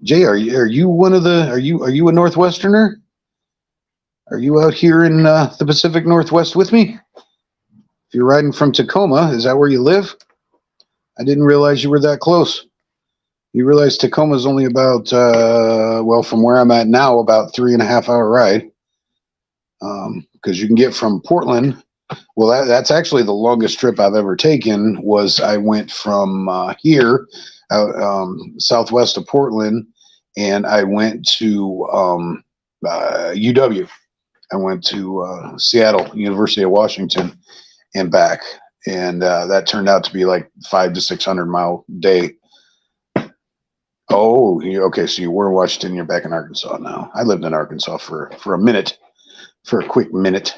Jay, are you one of the? Are you a Northwesterner? Are you out here in the Pacific Northwest with me? If you're riding from Tacoma, is that where you live? I didn't realize you were that close. You realize Tacoma is only about, well, from where I'm at now, about 3.5-hour ride. Because you can get from Portland. Well, that's actually the longest trip I've ever taken. Was I went from here, out southwest of Portland, and I went to UW. I went to Seattle, University of Washington, and back, and that turned out to be like 500 to 600 mile day. Oh, okay. So you were in Washington. You're back in Arkansas now. I lived in Arkansas for a minute, for a quick minute.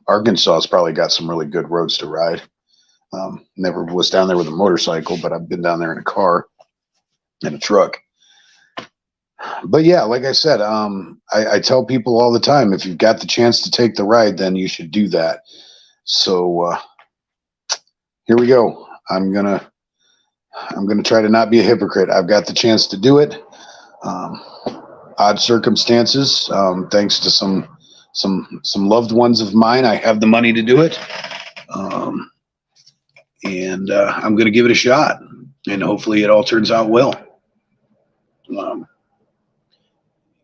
Arkansas has probably got some really good roads to ride. Never was down there with a motorcycle, but I've been down there in a car and a truck. But yeah, like I said, I tell people all the time, if you've got the chance to take the ride, then you should do that. So here we go. I'm gonna try to not be a hypocrite. I've got the chance to do it. Odd circumstances, thanks to some loved ones of mine, I have the money to do it. And I'm going to give it a shot, and hopefully it all turns out well. I'm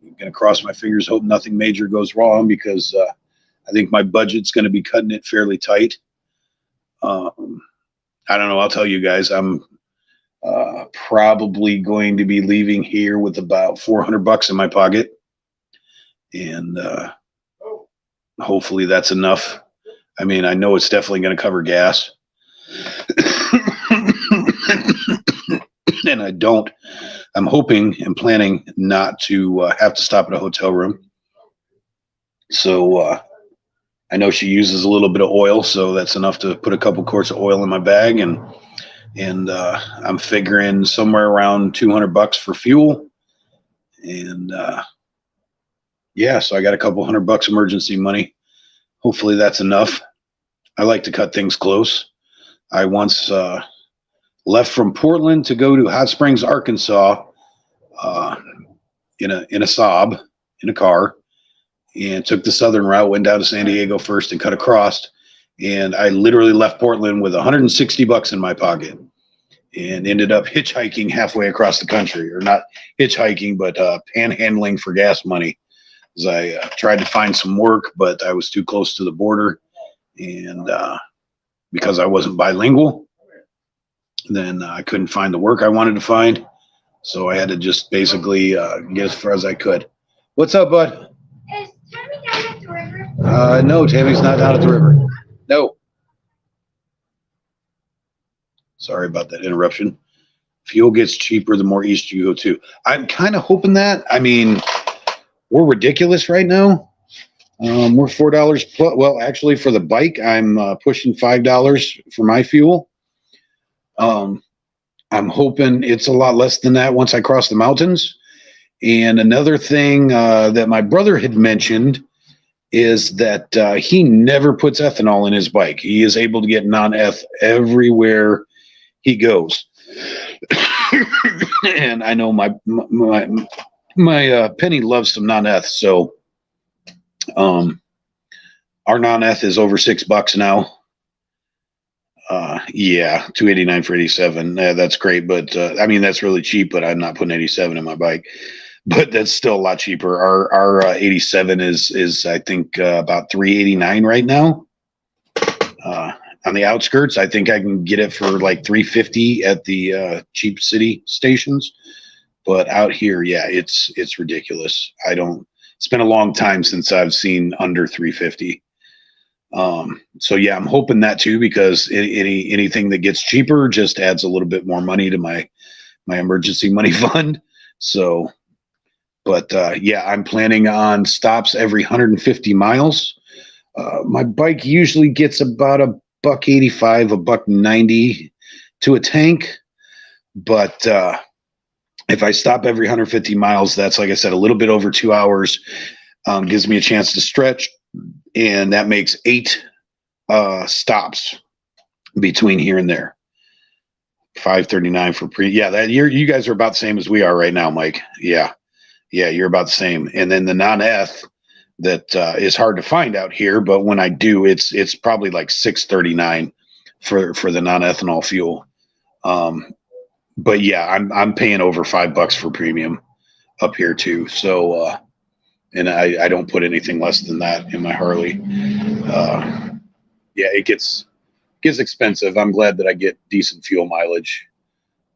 going to cross my fingers, hope nothing major goes wrong, because I think my budget's going to be cutting it fairly tight. I don't know. I'll tell you guys, I'm probably going to be leaving here with about $400 in my pocket, and hopefully that's enough. I mean, I know it's definitely going to cover gas. And I'm hoping and planning not to have to stop at a hotel room. So I know she uses a little bit of oil, so that's enough to put a couple quarts of oil in my bag, and I'm figuring somewhere around $200 for fuel. And yeah, so I got a couple $100 emergency money. Hopefully that's enough. I like to cut things close. I once left from Portland to go to Hot Springs, Arkansas, in a Saab, in a car, and took the southern route, went down to San Diego first and cut across. And I literally left Portland with $160 in my pocket, and ended up hitchhiking halfway across the country, or not hitchhiking, but panhandling for gas money. As I tried to find some work, but I was too close to the border, and because I wasn't bilingual, then I couldn't find the work I wanted to find. So I had to just basically get as far as I could. What's up, bud? Is Tammy down at the river? No, Tammy's not down at the river. No. Sorry about that interruption. Fuel gets cheaper the more east you go to. I'm kind of hoping that. I mean, we're ridiculous right now. We're $4 plus. Well, actually, for the bike, I'm pushing $5 for my fuel. I'm hoping it's a lot less than that once I cross the mountains. And another thing that my brother had mentioned is that he never puts ethanol in his bike. He is able to get non-eth everywhere he goes. And I know my Penny loves some non-eth, so our non-eth is over $6 now. Yeah, $289 for 87. That's great, but I mean that's really cheap. But I'm not putting 87 in my bike. But that's still a lot cheaper. Our 87 is I think about $389 right now. On the outskirts, I think I can get it for like $350 at the cheap city stations. But out here, yeah, it's ridiculous. It's been a long time since I've seen under $350. So yeah, I'm hoping that too, because anything that gets cheaper just adds a little bit more money to my emergency money fund. So, but yeah, I'm planning on stops every 150 miles. My bike usually gets about $1.85, $1.90 to a tank, but if I stop every 150 miles, that's, like I said, a little bit over 2 hours. Gives me a chance to stretch, and that makes 8 stops between here and there. 539 for yeah, that you guys are about the same as we are right now, Mike. Yeah, you're about the same. And then the non-eth that is hard to find out here, but when I do, it's probably like $6.39 for the non-ethanol fuel. But yeah, I'm paying over $5 for premium up here too. So and I don't put anything less than that in my Harley. Yeah, it gets expensive. I'm glad that I get decent fuel mileage.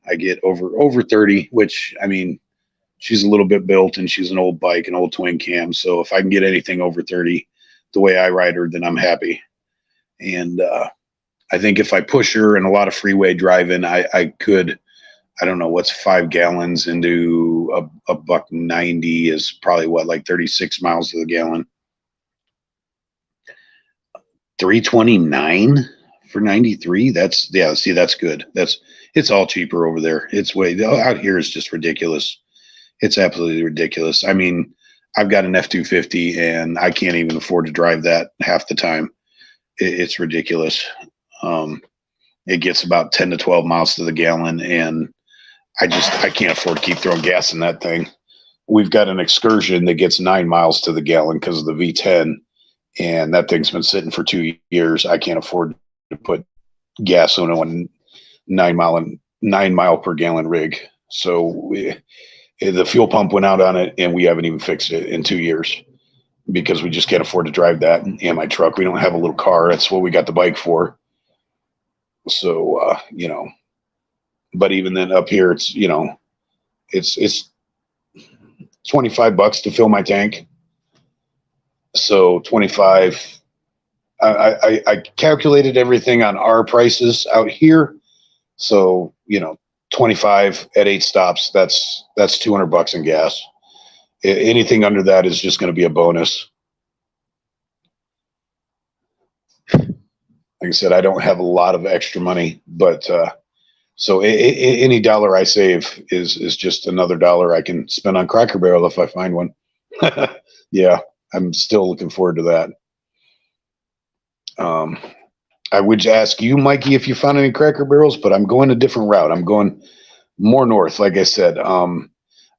I get over 30, which, I mean, she's a little bit built and she's an old bike, an old twin cam. So if I can get anything over 30 the way I ride her, then I'm happy. And I think if I push her in a lot of freeway driving, I could, I don't know, what's 5 gallons into a $1.90 is probably what, like 36 miles to the gallon. 329 for 93. That's, yeah, see, that's good. It's all cheaper over there. It's way out here is just ridiculous. It's absolutely ridiculous. I mean, I've got an F-250 and I can't even afford to drive that half the time. It's ridiculous. It gets about 10 to 12 miles to the gallon, and I can't afford to keep throwing gas in that thing. We've got an Excursion that gets 9 miles to the gallon because of the V10, and that thing's been sitting for 2 years. I can't afford to put gas on a 9 mile per gallon rig. So the fuel pump went out on it, and we haven't even fixed it in 2 years because we just can't afford to drive that in my truck. We don't have a little car. That's what we got the bike for. So, you know, but even then up here, it's, you know, it's $25 to fill my tank. So 25, I calculated everything on our prices out here. So, you know, 25 at 8 stops, that's $200 in gas. Anything under that is just going to be a bonus. Like I said, I don't have a lot of extra money, but so any dollar I save is just another dollar I can spend on Cracker Barrel if I find one. Yeah, I'm still looking forward to that. I would ask you, Mikey, if you found any Cracker Barrels, but I'm going a different route. I'm going more north. Like I said, I'm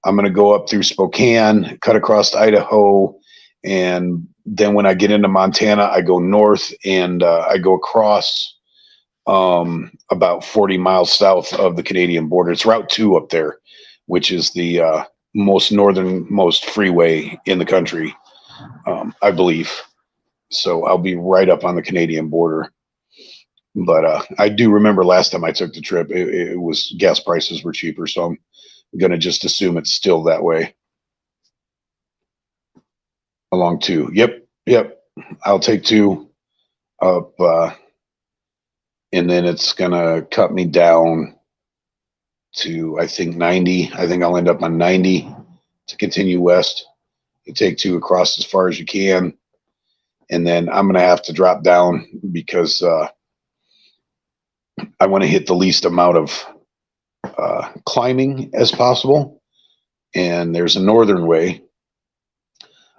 going to go up through Spokane, cut across to Idaho, and then when I get into Montana, I go north and I go across about 40 miles south of the Canadian border. It's Route 2 up there, which is the most northernmost freeway in the country, I believe. So I'll be right up on the Canadian border. But I do remember last time I took the trip, it was gas prices were cheaper. So I'm going to just assume it's still that way. Along 2. Yep. I'll take 2 up, and then it's gonna cut me down to, I think, 90. I think I'll end up on 90 to continue west. You take two across as far as you can, and then I'm going to have to drop down because I want to hit the least amount of climbing as possible. And there's a northern way.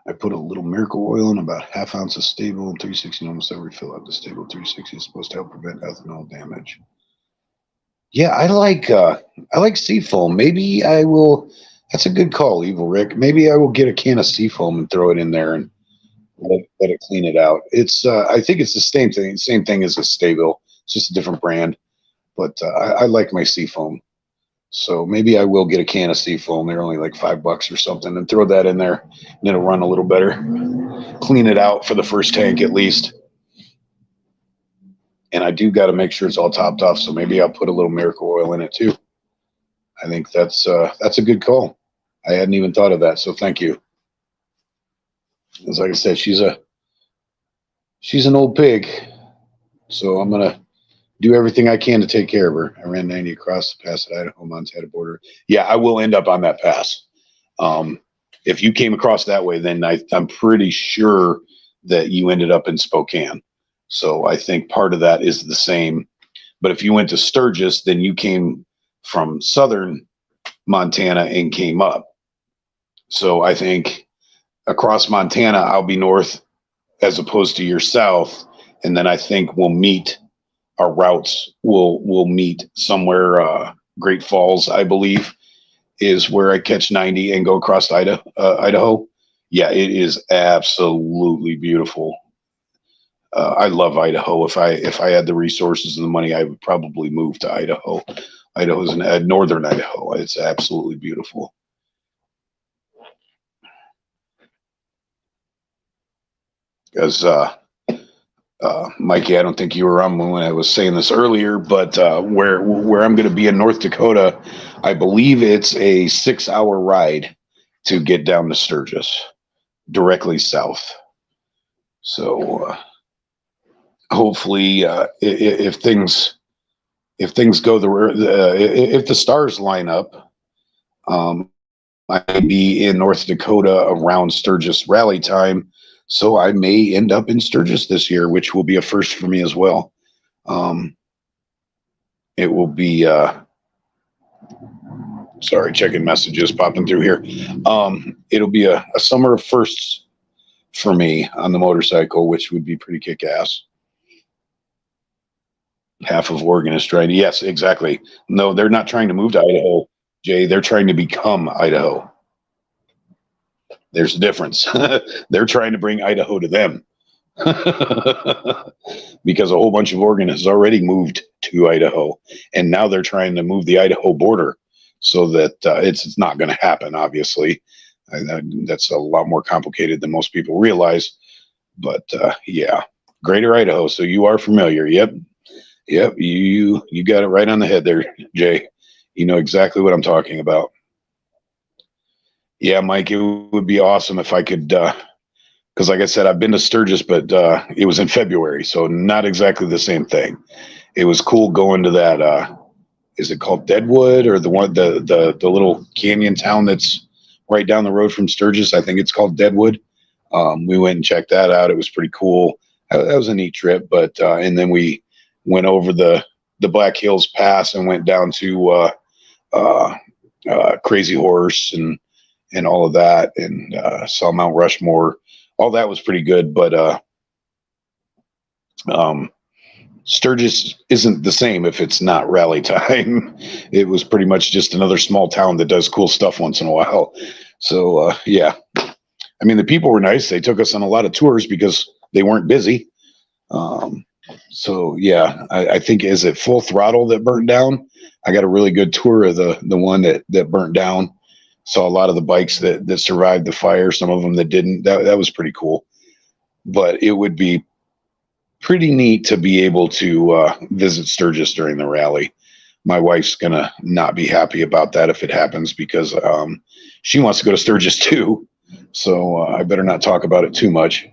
I put a little miracle oil in about ½ ounce of stable 360 almost every fill up. The stable 360 is supposed to help prevent ethanol damage. Yeah, I like seafoam. Maybe I will. That's a good call, Evil Rick. Maybe I will get a can of seafoam and throw it in there and let it clean it out. It's I think it's the same thing as a stable. It's just a different brand, but I like my seafoam. So maybe I will get a can of seafoam. They're only like $5 or something, and throw that in there, and it'll run a little better. Clean it out for the first tank at least. And I do got to make sure it's all topped off. So maybe I'll put a little miracle oil in it too. I think that's a good call. I hadn't even thought of that. So thank you. As like I said, she's an old pig. So I'm gonna do everything I can to take care of her. I ran 90 across the pass at Idaho Montana border. Yeah, I will end up on that pass. If you came across that way, then I'm pretty sure that you ended up in Spokane. So I think part of that is the same. But if you went to Sturgis, then you came from southern Montana and came up. So I think across Montana, I'll be north as opposed to your south. And then I think we'll meet. Our routes will meet somewhere. Great Falls, I believe, is where I catch 90 and go across Idaho. Yeah, it is absolutely beautiful. I love Idaho. If I had the resources and the money, I would probably move to Idaho. Idaho's in northern Idaho. It's absolutely beautiful. Because Mikey, I don't think you were on when I was saying this earlier, but where I'm going to be in North Dakota, I believe it's a 6-hour ride to get down to Sturgis, directly south. So hopefully, if things go if the stars line up, I may be in North Dakota around Sturgis rally time. So I may end up in Sturgis this year, which will be a first for me as well. It will be, sorry, checking messages popping through here. It'll be a summer of firsts for me on the motorcycle, which would be pretty kick-ass. Half of Oregon is trying to, yes, exactly. No, they're not trying to move to Idaho, Jay. They're trying to become Idaho. There's a difference. They're trying to bring Idaho to them because a whole bunch of Oregon has already moved to Idaho, and now they're trying to move the Idaho border so that it's not going to happen, obviously. That's a lot more complicated than most people realize. But yeah, Greater Idaho. So you are familiar. Yep. You got it right on the head there, Jay. You know exactly what I'm talking about. Yeah, Mike, it would be awesome if I could, because like I said, I've been to Sturgis, but it was in February, so not exactly the same thing. It was cool going to that. Is it called Deadwood or the little canyon town that's right down the road from Sturgis? I think it's called Deadwood. We went and checked that out. It was pretty cool. That was a neat trip, but and then we went over the Black Hills Pass and went down to Crazy Horse and all of that, and saw Mount Rushmore. All that was pretty good, but Sturgis isn't the same if it's not rally time. It was pretty much just another small town that does cool stuff once in a while. So yeah, I mean, the people were nice. They took us on a lot of tours because they weren't busy. So yeah, I think, is it Full Throttle that burnt down? I got a really good tour of the one that burnt down. Saw a lot of the bikes that survived the fire, some of them that didn't. That was pretty cool. But it would be pretty neat to be able to visit Sturgis during the rally. My wife's gonna not be happy about that if it happens, because she wants to go to Sturgis too. So I better not talk about it too much.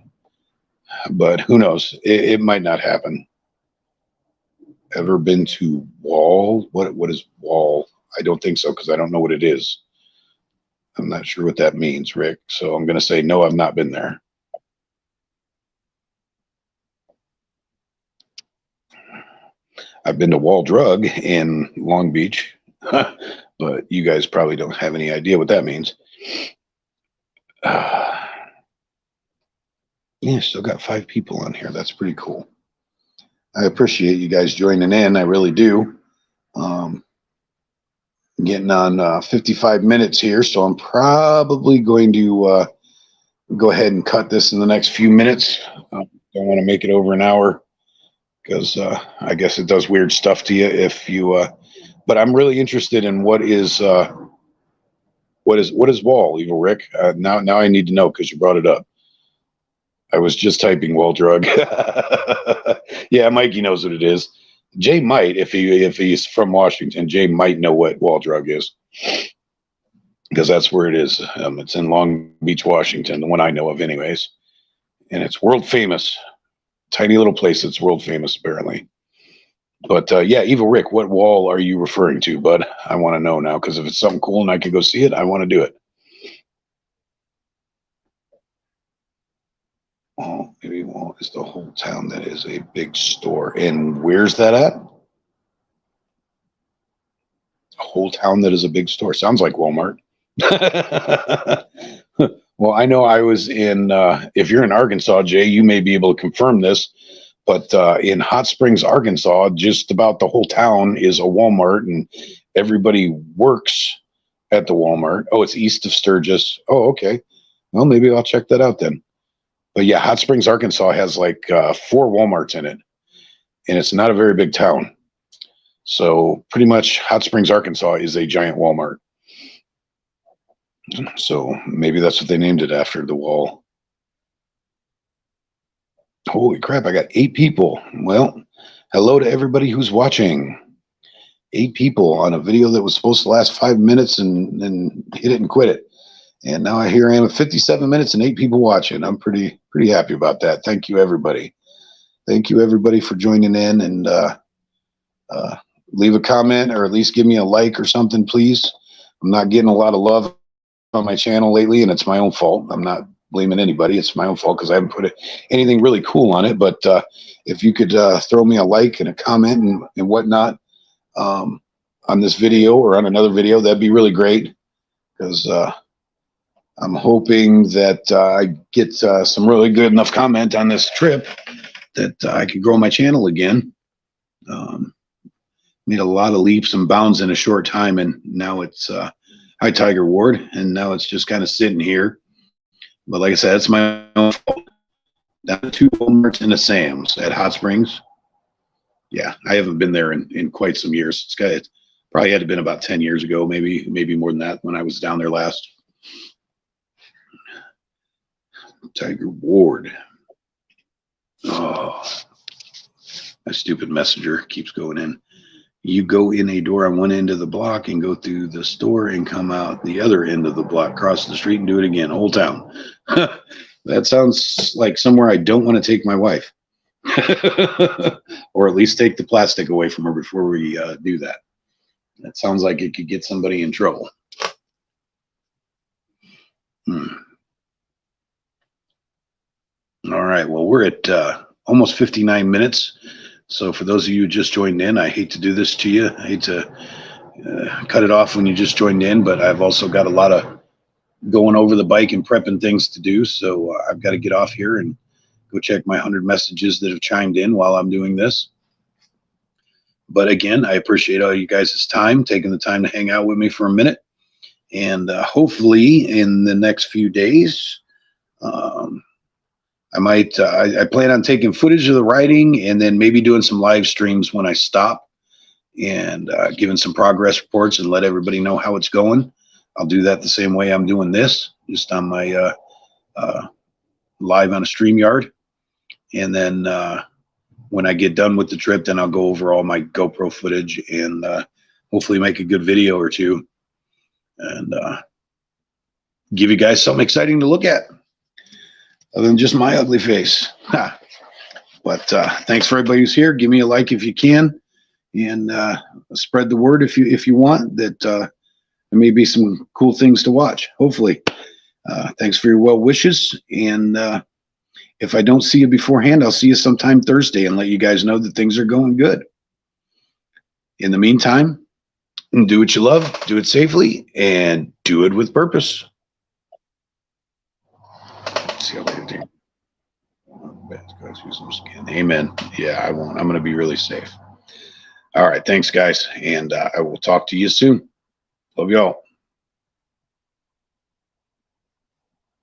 But who knows? It might not happen. Ever been to Wall? What is Wall? I don't think so, because I don't know what it is. I'm not sure what that means, Rick. So I'm going to say, no, I've not been there. I've been to Wall Drug in Long Beach, but you guys probably don't have any idea what that means. Yeah, still got 5 people on here. That's pretty cool. I appreciate you guys joining in. I really do. Getting on 55 minutes here, so I'm probably going to go ahead and cut this in the next few minutes. Don't want to make it over an hour because I guess it does weird stuff to you if you. But I'm really interested in what is Wall, Evil Rick. Now I need to know because you brought it up. I was just typing Wall Drug. Yeah, Mikey knows what it is. Jay might, if he's from Washington, Jay might know what Wall Drug is because that's where it is. It's in Long Beach, Washington, the one I know of, anyways, and it's world famous. Tiny little place that's world famous, apparently. But yeah, Evil Rick, what wall are you referring to, bud? I want to know now because if it's something cool and I can go see it, I want to do it. Oh, maybe Wall is the whole town that is a big store. And where's that at? A whole town that is a big store. Sounds like Walmart. Well, I know I was in, if you're in Arkansas, Jay, you may be able to confirm this, but in Hot Springs, Arkansas, just about the whole town is a Walmart and everybody works at the Walmart. Oh, it's east of Sturgis. Oh, okay. Well, maybe I'll check that out then. But yeah, Hot Springs, Arkansas has like 4 Walmarts in it, and it's not a very big town. So pretty much Hot Springs, Arkansas is a giant Walmart. So maybe that's what they named it after, the wall. Holy crap, I got 8 people. Well, hello to everybody who's watching. 8 people on a video that was supposed to last 5 minutes and hit it and quit it. And now here I am at 57 minutes and 8 people watching. I'm pretty happy about that. Thank you, everybody. Thank you, everybody, for joining in. And leave a comment or at least give me a like or something, please. I'm not getting a lot of love on my channel lately, and it's my own fault. I'm not blaming anybody. It's my own fault because I haven't put anything really cool on it. But if you could throw me a like and a comment and whatnot on this video or on another video, that'd be really great because I'm hoping that I get some really good enough comment on this trip that I can grow my channel again. Made a lot of leaps and bounds in a short time, and now it's hi Tiger Ward, and now it's just kind of sitting here. But like I said, it's my own fault. Down to 2 Walmarts and a Sam's at Hot Springs. Yeah, I haven't been there in quite some years. It's probably had to been about 10 years ago, maybe more than that when I was down there last. Tiger Ward. Oh, my stupid messenger keeps going in. You go in a door on one end of the block and go through the store and come out the other end of the block, cross the street and do it again. Old Town. That sounds like somewhere I don't want to take my wife. Or at least take the plastic away from her before we do that. That sounds like it could get somebody in trouble. All right, well, we're at almost 59 minutes. So for those of you who just joined in, I hate to do this to you. I hate to cut it off when you just joined in, but I've also got a lot of going over the bike and prepping things to do. So I've got to get off here and go check my 100 messages that have chimed in while I'm doing this. But again, I appreciate all you guys' time, taking the time to hang out with me for a minute. And hopefully in the next few days, I plan on taking footage of the riding and then maybe doing some live streams when I stop and giving some progress reports and let everybody know how it's going. I'll do that the same way I'm doing this, just on my live on a StreamYard. And then when I get done with the trip, then I'll go over all my GoPro footage and hopefully make a good video or two and give you guys something exciting to look at. Other than just my ugly face. But thanks for everybody who's here. Give me a like if you can, and spread the word if you want that there may be some cool things to watch, hopefully. Thanks for your well wishes. And if I don't see you beforehand, I'll see you sometime Thursday and let you guys know that things are going good. In the meantime, do what you love, do it safely, and do it with purpose. Let's see how they do. Amen. Yeah, I won't. I'm going to be really safe. All right. Thanks, guys. And I will talk to you soon. Love y'all.